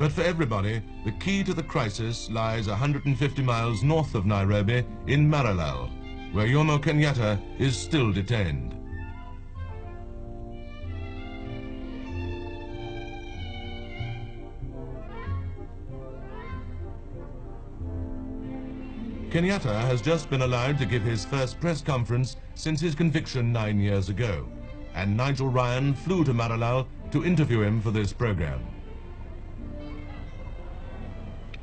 But for everybody, the key to the crisis lies 150 miles north of Nairobi in Maralal, where Jomo Kenyatta is still detained. Kenyatta has just been allowed to give his first press conference since his conviction 9 years ago, and Nigel Ryan flew to Maralal to interview him for this program.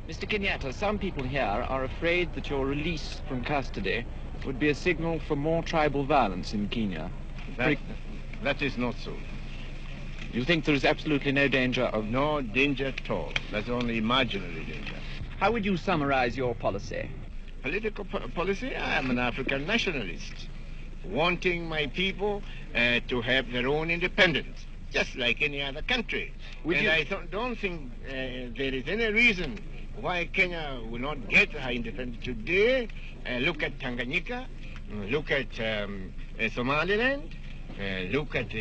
Mr. Kenyatta, some people here are afraid that your release from custody would be a signal for more tribal violence in Kenya. That is not so. You think there is absolutely no danger of... No danger at all. That's only imaginary danger. How would you summarize your policy? Political policy? I am an African nationalist, wanting my people to have their own independence, just like any other country. I don't think there is any reason why Kenya will not get her independence today. Look at Tanganyika, look at Somaliland, look at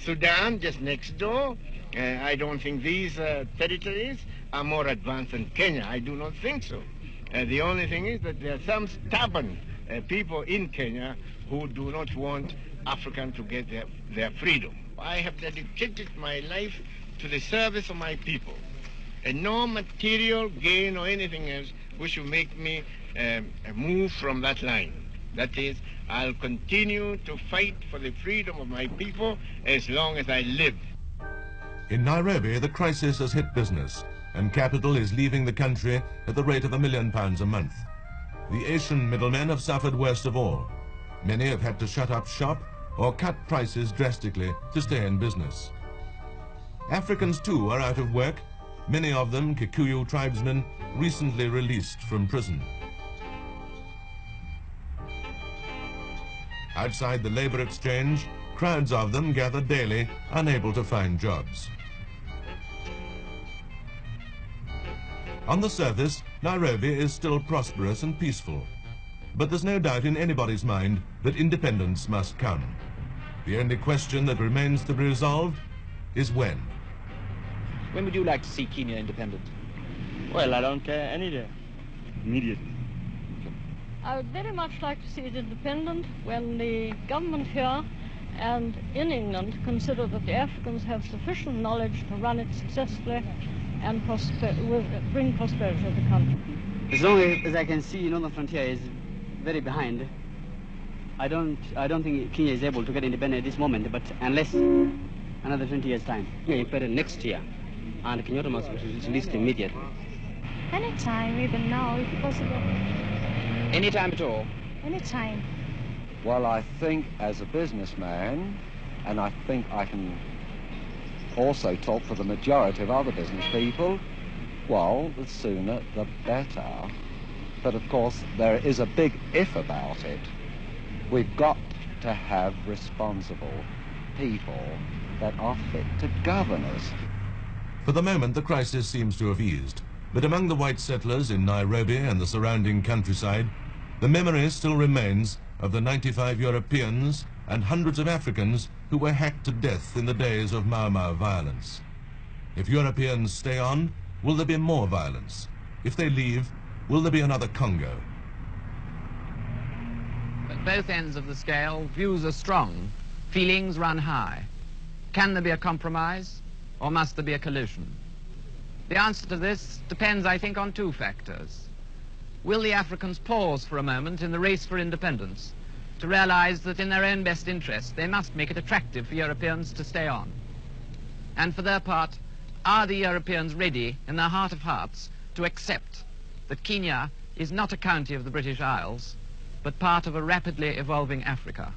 Sudan just next door. I don't think these territories are more advanced than Kenya. I do not think so. The only thing is that there are some stubborn people in Kenya who do not want Africans to get their freedom. I have dedicated my life to the service of my people, and no material gain or anything else which will make me move from that line. That is, I'll continue to fight for the freedom of my people as long as I live. In Nairobi, the crisis has hit business, and capital is leaving the country at the rate of £1 million a month. The Asian middlemen have suffered worst of all. Many have had to shut up shop or cut prices drastically to stay in business. Africans too are out of work, many of them Kikuyu tribesmen recently released from prison. Outside the labor exchange, crowds of them gather daily, unable to find jobs. On the surface, Nairobi is still prosperous and peaceful. But there's no doubt in anybody's mind that independence must come. The only question that remains to be resolved is when. When would you like to see Kenya independent? Well, I don't care any day. Immediately. I would very much like to see it independent when the government here and in England consider that the Africans have sufficient knowledge to run it successfully and bring prosperity to the country. As long as I can see, Northern Frontier is very behind. I don't think Kenya is able to get independent at this moment, but unless another 20 years' time. Independent next year, and Kenyatta must be released immediately. Any time, even now, if possible. Any time at all? Any time. Well, I think as a businessman, and I think I can also talk for the majority of other business people, well, the sooner the better. But of course, there is a big if about it. We've got to have responsible people that are fit to govern us. For the moment, the crisis seems to have eased. But among the white settlers in Nairobi and the surrounding countryside, the memory still remains of the 95 Europeans and hundreds of Africans who were hacked to death in the days of Mau Mau violence. If Europeans stay on, will there be more violence? If they leave, will there be another Congo? At both ends of the scale, views are strong, feelings run high. Can there be a compromise, or must there be a collision? The answer to this depends, I think, on two factors. Will the Africans pause for a moment in the race for independence to realize that in their own best interest they must make it attractive for Europeans to stay on? And for their part, are the Europeans ready in their heart of hearts to accept that Kenya is not a county of the British Isles, but part of a rapidly evolving Africa?